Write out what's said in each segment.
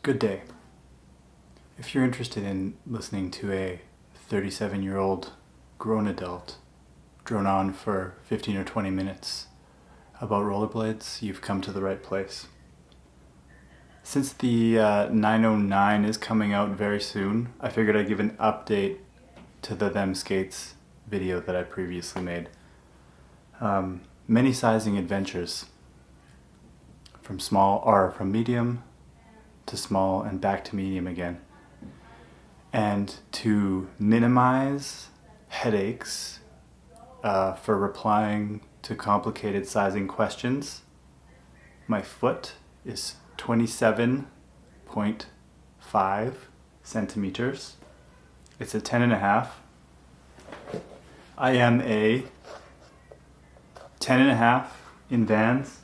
Good day. If you're interested in listening to a 37-year-old grown adult drone on for 15 or 20 minutes about rollerblades, you've come to the right place. Since the 909 is coming out very soon, I figured I'd give an update to the Them Skates video that I previously made. Many sizing adventures from medium to small and back to medium again. And to minimize headaches for replying to complicated sizing questions, my foot is 27.5 centimeters. It's a 10.5. I am a 10.5 in Vans,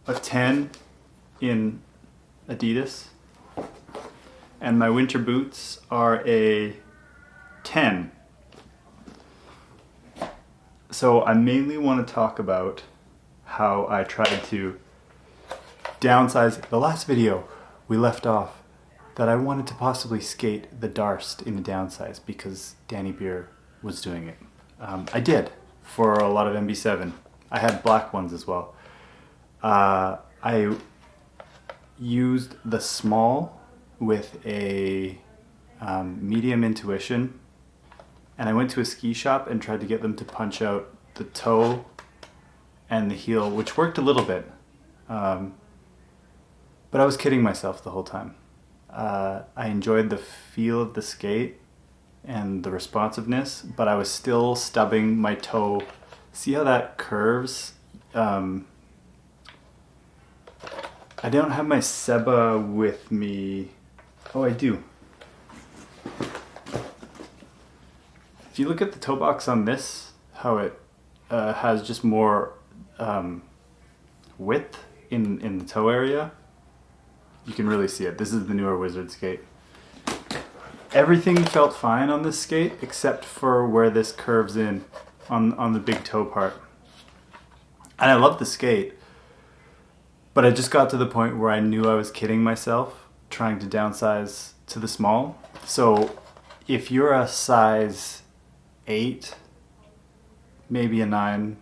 a 10 in Adidas, and my winter boots are a 10. So I mainly want to talk about how I tried to downsize. The last video we left off that I wanted to possibly skate the Darst in a downsize because Danny Beer was doing it. I did for a lot of MB7. I had black ones as well. I used the small with a medium intuition, and I went to a ski shop and tried to get them to punch out the toe and the heel, which worked a little bit, but I was kidding myself the whole time. I enjoyed the feel of the skate and the responsiveness, but I was still stubbing my toe. See how that curves? I don't have my Seba with me. Oh, I do. If you look at the toe box on this, how it has just more width in the toe area, you can really see it. This is the newer Wizard skate. Everything felt fine on this skate except for where this curves in on the big toe part. And I love the skate, but I just got to the point where I knew I was kidding myself trying to downsize to the small. So if you're a size 8, maybe a 9,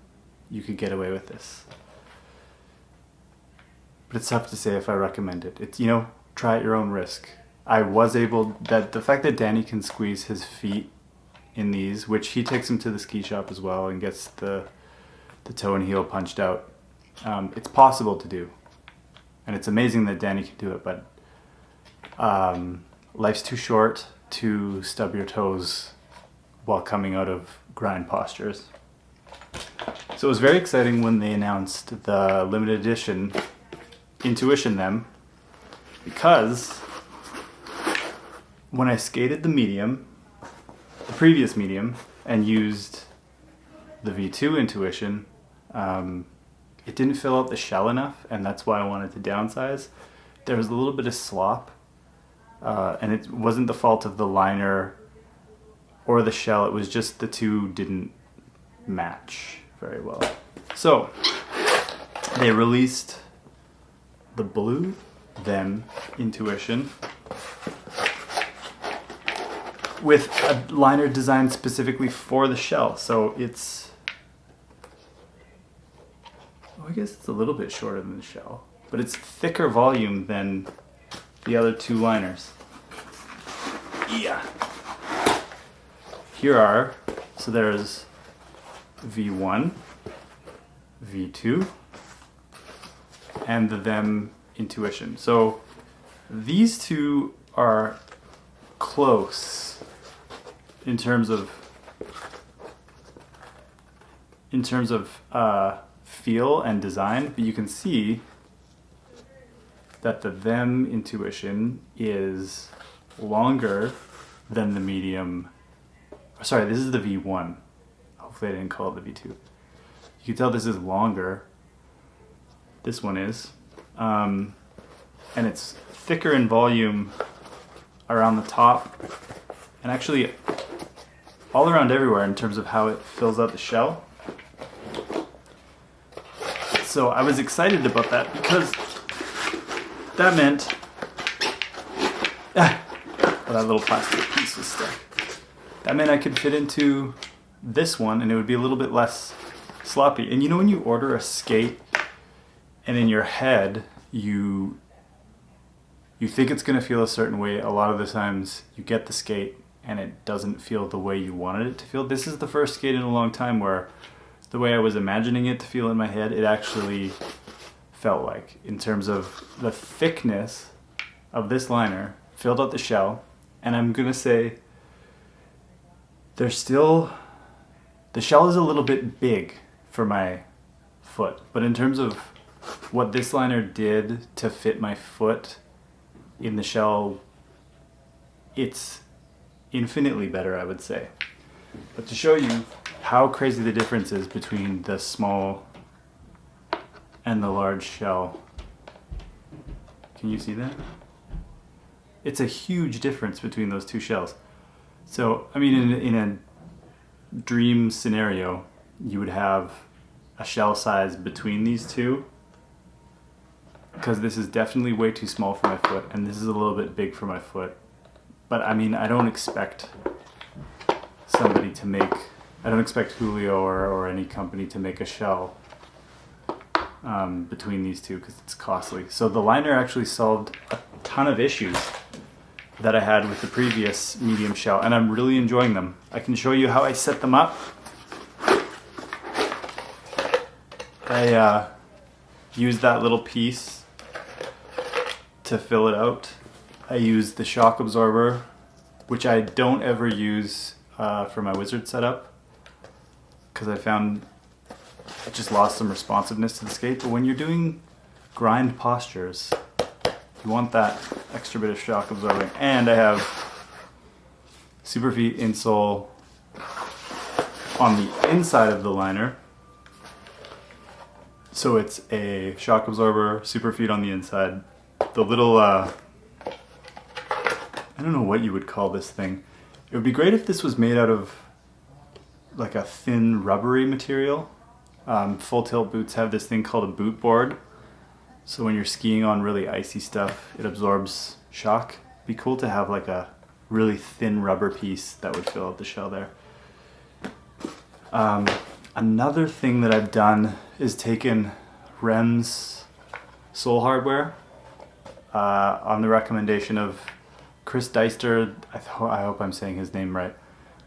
you could get away with this. But it's tough to say if I recommend it. It's, try at your own risk. I was able, the fact that Danny can squeeze his feet in these, which he takes them to the ski shop as well and gets the toe and heel punched out. It's possible to do. And it's amazing that Danny can do it, but life's too short to stub your toes while coming out of grind postures. So it was very exciting when they announced the limited edition Intuition Them, because when I skated the previous medium, and used the V2 Intuition, it didn't fill out the shell enough, and that's why I wanted to downsize. There was a little bit of slop, and it wasn't the fault of the liner or the shell, it was just the two didn't match very well. So they released the blue Them Intuition with a liner designed specifically for the shell. So it's, I guess it's a little bit shorter than the shell, but it's thicker volume than the other two liners. Yeah. Here are, so there's V1, V2, and the Them Intuition. So these two are close in terms of feel and design, but you can see that the Them Intuition is longer than the medium. Sorry, this is the V1. Hopefully I didn't call it the V2. You can tell this is longer. This one is. And it's thicker in volume around the top, and actually all around everywhere in terms of how it fills out the shell. So I was excited about that because that meant well, that little plastic piece was stuck. That meant I could fit into this one and it would be a little bit less sloppy. And you know when you order a skate and in your head you think it's going to feel a certain way, a lot of the times you get the skate and it doesn't feel the way you wanted it to feel. This is the first skate in a long time where the way I was imagining it to feel in my head, it actually felt like, in terms of the thickness of this liner, filled out the shell. And I'm going to say the shell is a little bit big for my foot, but in terms of what this liner did to fit my foot in the shell, it's infinitely better, I would say. But to show you how crazy the difference is between the small and the large shell, can you see that? It's a huge difference between those two shells. So, I mean, in a dream scenario, you would have a shell size between these two, because this is definitely way too small for my foot, and this is a little bit big for my foot. But I mean, I don't expect Julio or any company to make a shell between these two because it's costly. So the liner actually solved a ton of issues that I had with the previous medium shell, and I'm really enjoying them. I can show you how I set them up. I used that little piece to fill it out. I used the shock absorber, which I don't ever use for my wizard setup because I found I just lost some responsiveness to the skate. But when you're doing grind postures, you want that extra bit of shock absorbing. And I have Superfeet insole on the inside of the liner. So it's a shock absorber, Superfeet on the inside. The little, I don't know what you would call this thing. It would be great if this was made out of like a thin rubbery material. Full tilt boots have this thing called a boot board. So when you're skiing on really icy stuff, it absorbs shock. It'd be cool to have like a really thin rubber piece that would fill out the shell there. Another thing that I've done is taken Rem's sole hardware on the recommendation of Chris Deister. I hope I'm saying his name right.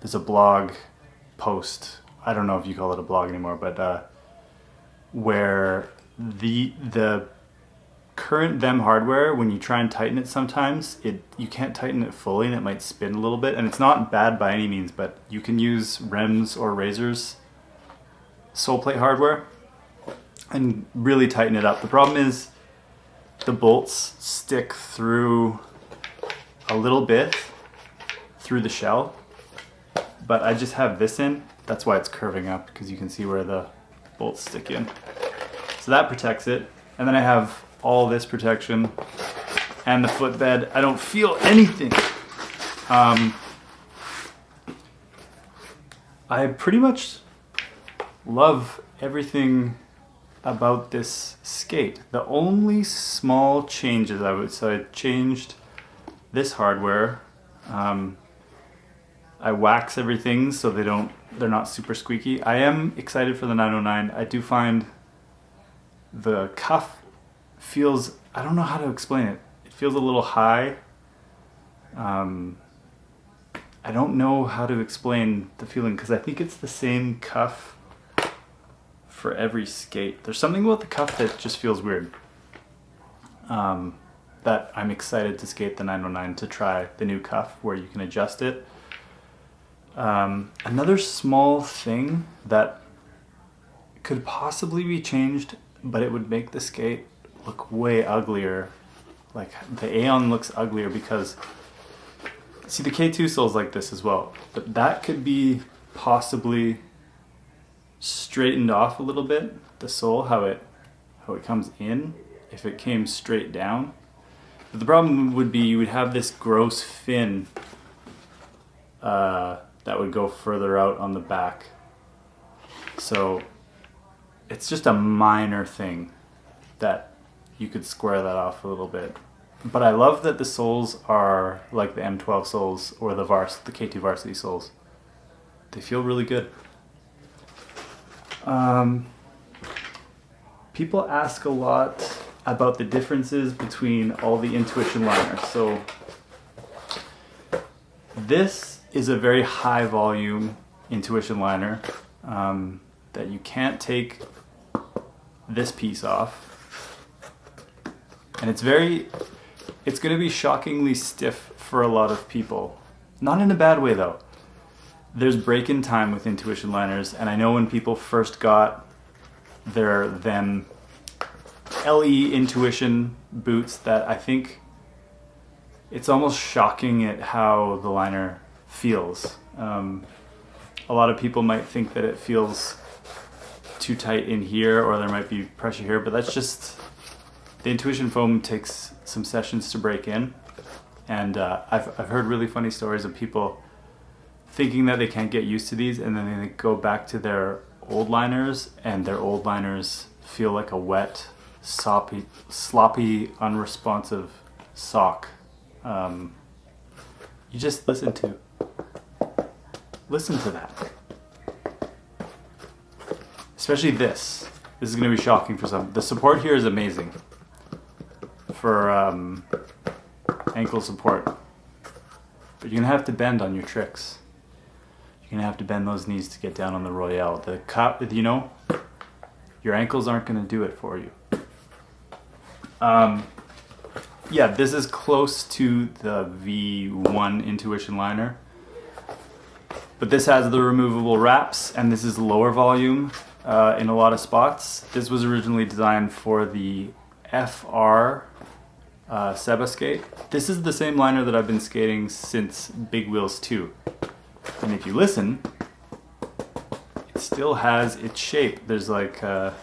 There's a blog post, I don't know if you call it a blog anymore, but where the current Them hardware, when you try and tighten it sometimes, you can't tighten it fully and it might spin a little bit, and it's not bad by any means, but you can use Rem's or Razor's sole plate hardware and really tighten it up. The problem is the bolts stick through a little bit through the shell, but I just have this in. That's why it's curving up, because you can see where the bolts stick in. So that protects it. And then I have all this protection and the footbed. I don't feel anything. I pretty much love everything about this skate. The only small changes I changed this hardware. I wax everything so they're not super squeaky. I am excited for the 909. I do find the cuff feels, I don't know how to explain it. It feels a little high. I don't know how to explain the feeling because I think it's the same cuff for every skate. There's something about the cuff that just feels weird. That I'm excited to skate the 909 to try the new cuff where you can adjust it. Another small thing that could possibly be changed, but it would make the skate look way uglier. Like the Aeon looks uglier because, see, the K2 sole's like this as well, but that could be possibly straightened off a little bit. The sole, how it comes in, if it came straight down. But the problem would be you would have this gross fin that would go further out on the back. So it's just a minor thing that you could square that off a little bit. But I love that the soles are like the M12 soles or the K2 Varsity soles. They feel really good. People ask a lot about the differences between all the Intuition liners. So this is a very high volume Intuition liner that you can't take this piece off. And it's going to be shockingly stiff for a lot of people. Not in a bad way though. There's break-in time with Intuition liners, and I know when people first got their then LE Intuition boots that I think it's almost shocking at how the liner feels. A lot of people might think that it feels too tight in here, or there might be pressure here, but that's just, the Intuition foam takes some sessions to break in. And I've heard really funny stories of people thinking that they can't get used to these, and then they go back to their old liners, and their old liners feel like a wet, sloppy, unresponsive sock. You just listen to that. Especially this. This is going to be shocking for some. The support here is amazing for ankle support. But you're going to have to bend on your tricks. You're going to have to bend those knees to get down on the Royale. Your ankles aren't going to do it for you. Yeah, this is close to the V1 Intuition liner. But this has the removable wraps, and this is lower volume in a lot of spots. This was originally designed for the FR Seba skate. This is the same liner that I've been skating since Big Wheels 2. And if you listen, it still has its shape. There's like a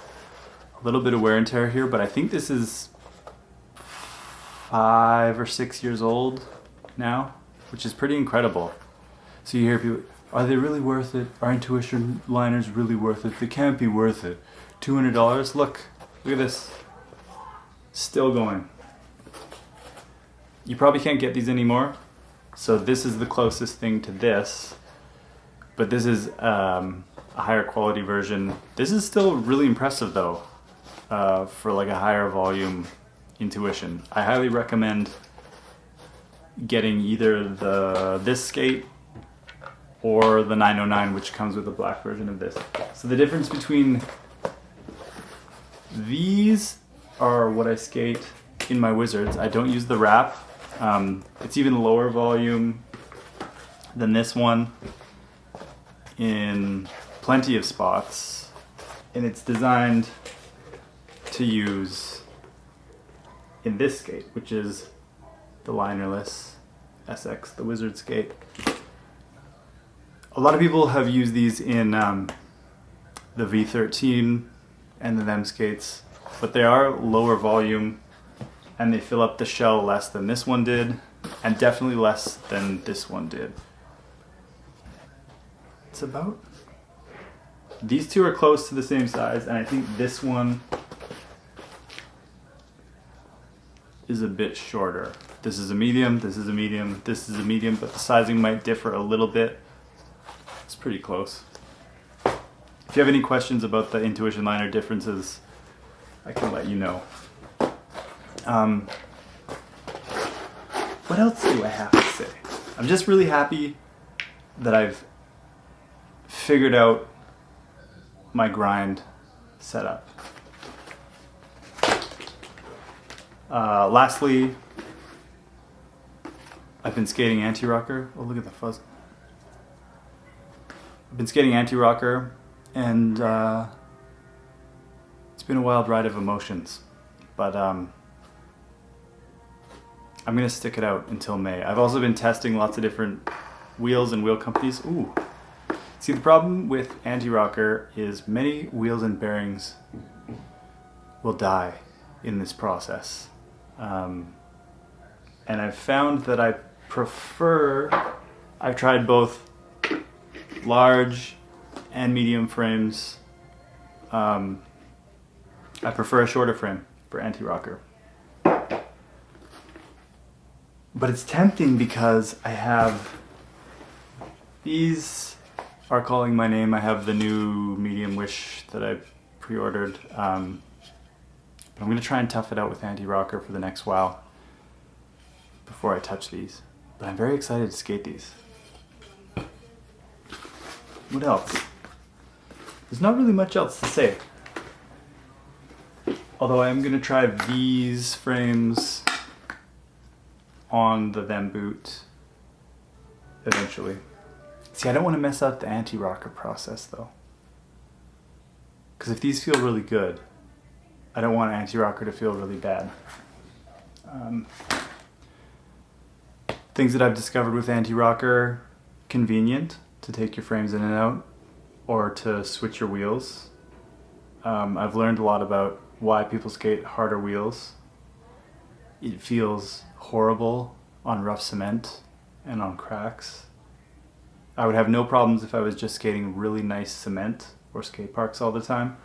little bit of wear and tear here, but I think this is 5 or 6 years old now, which is pretty incredible. So you hear people, are they really worth it? Are Intuition liners really worth it? They can't be worth it. $200? Look at this. Still going. You probably can't get these anymore. So this is the closest thing to this. But this is a higher quality version. This is still really impressive though, for like a higher volume Intuition. I highly recommend getting either this skate or the 909, which comes with a black version of this. So the difference between these are what I skate in my Wizards. I don't use the wrap. It's even lower volume than this one in plenty of spots, and it's designed to use in this skate, which is the linerless SX, the Wizard skate. A lot of people have used these in the V13 and the them skates, but they are lower volume and they fill up the shell less than this one did, and definitely less than this one did. It's about, these two are close to the same size, and I think this one is a bit shorter. This is a medium, this is a medium, this is a medium, but the sizing might differ a little bit. It's pretty close. If you have any questions about the Intuition liner differences, I can let you know. What else do I have to say? I'm just really happy that I've figured out my grind setup. Lastly, I've been skating anti-rocker. Oh, look at the fuzz. I've been skating anti-rocker, and it's been a wild ride of emotions, but I'm gonna stick it out until May. I've also been testing lots of different wheels and wheel companies. Ooh. See, the problem with anti-rocker is many wheels and bearings will die in this process. And I've found that I've tried both large and medium frames. I prefer a shorter frame for anti-rocker. But it's tempting because I have these are calling my name. I have the new medium Wish that I pre-ordered. But I'm going to try and tough it out with anti-rocker for the next while before I touch these. But I'm very excited to skate these. What else? There's not really much else to say. Although I am going to try these frames on the Them boot eventually. See, I don't want to mess up the anti-rocker process though. Because if these feel really good, I don't want anti-rocker to feel really bad. Things that I've discovered with anti-rocker: convenient to take your frames in and out or to switch your wheels. I've learned a lot about why people skate harder wheels. It feels horrible on rough cement and on cracks. I would have no problems if I was just skating really nice cement or skate parks all the time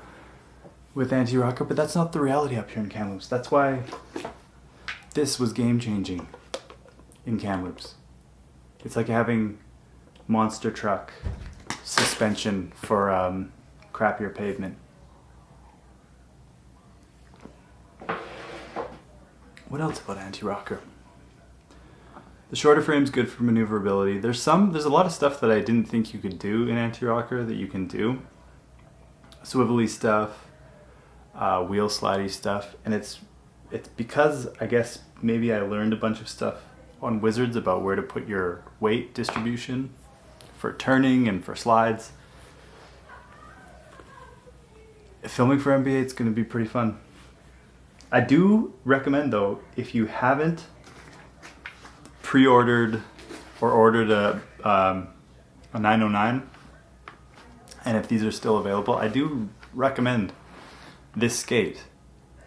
with anti-rocker, but that's not the reality up here in Kamloops. That's why this was game-changing in Kamloops. It's like having monster truck suspension for crappier pavement. What else about anti-rocker? The shorter frame's good for maneuverability. There's a lot of stuff that I didn't think you could do in anti-rocker that you can do. Swivelly stuff, wheel slidey stuff, and it's because I guess maybe I learned a bunch of stuff on Wizards about where to put your weight distribution for turning and for slides. Filming for NBA, it's going to be pretty fun. I do recommend though, if you haven't pre-ordered or ordered a 909, and if these are still available, I do recommend this skate.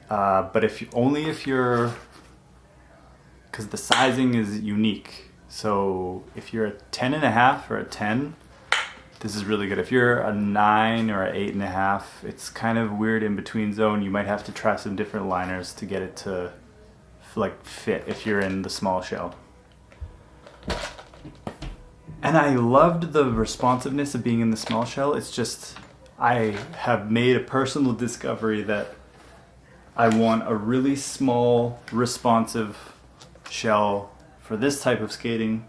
But if you're, because the sizing is unique. So if you're a 10.5 or a 10, this is really good. If you're a 9 or an 8.5, it's kind of weird in between zone. You might have to try some different liners to get it to like fit if you're in the small shell. And I loved the responsiveness of being in the small shell. It's just, I have made a personal discovery that I want a really small, responsive shell for this type of skating,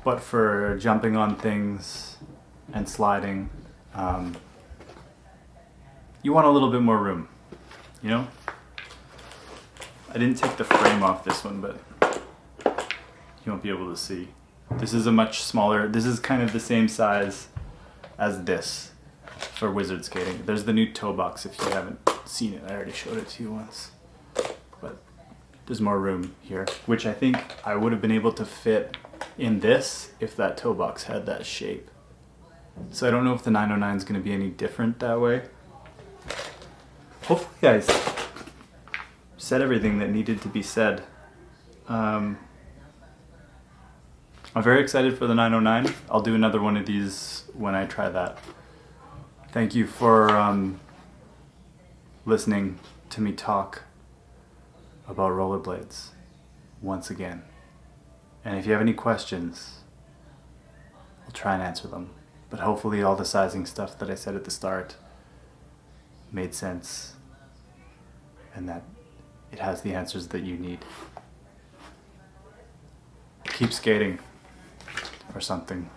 but for jumping on things and sliding, you want a little bit more room, you know? I didn't take the frame off this one, but you won't be able to see. This is a much smaller, this is kind of the same size as this for wizard skating. There's the new toe box if you haven't seen it. I already showed it to you once. But there's more room here, which I think I would have been able to fit in this if that toe box had that shape. So I don't know if the 909 is going to be any different that way. Hopefully guys said everything that needed to be said. I'm very excited for the 909. I'll do another one of these when I try that. Thank you for listening to me talk about rollerblades once again. And if you have any questions, I'll try and answer them. But hopefully all the sizing stuff that I said at the start made sense and that it has the answers that you need. Keep skating or something.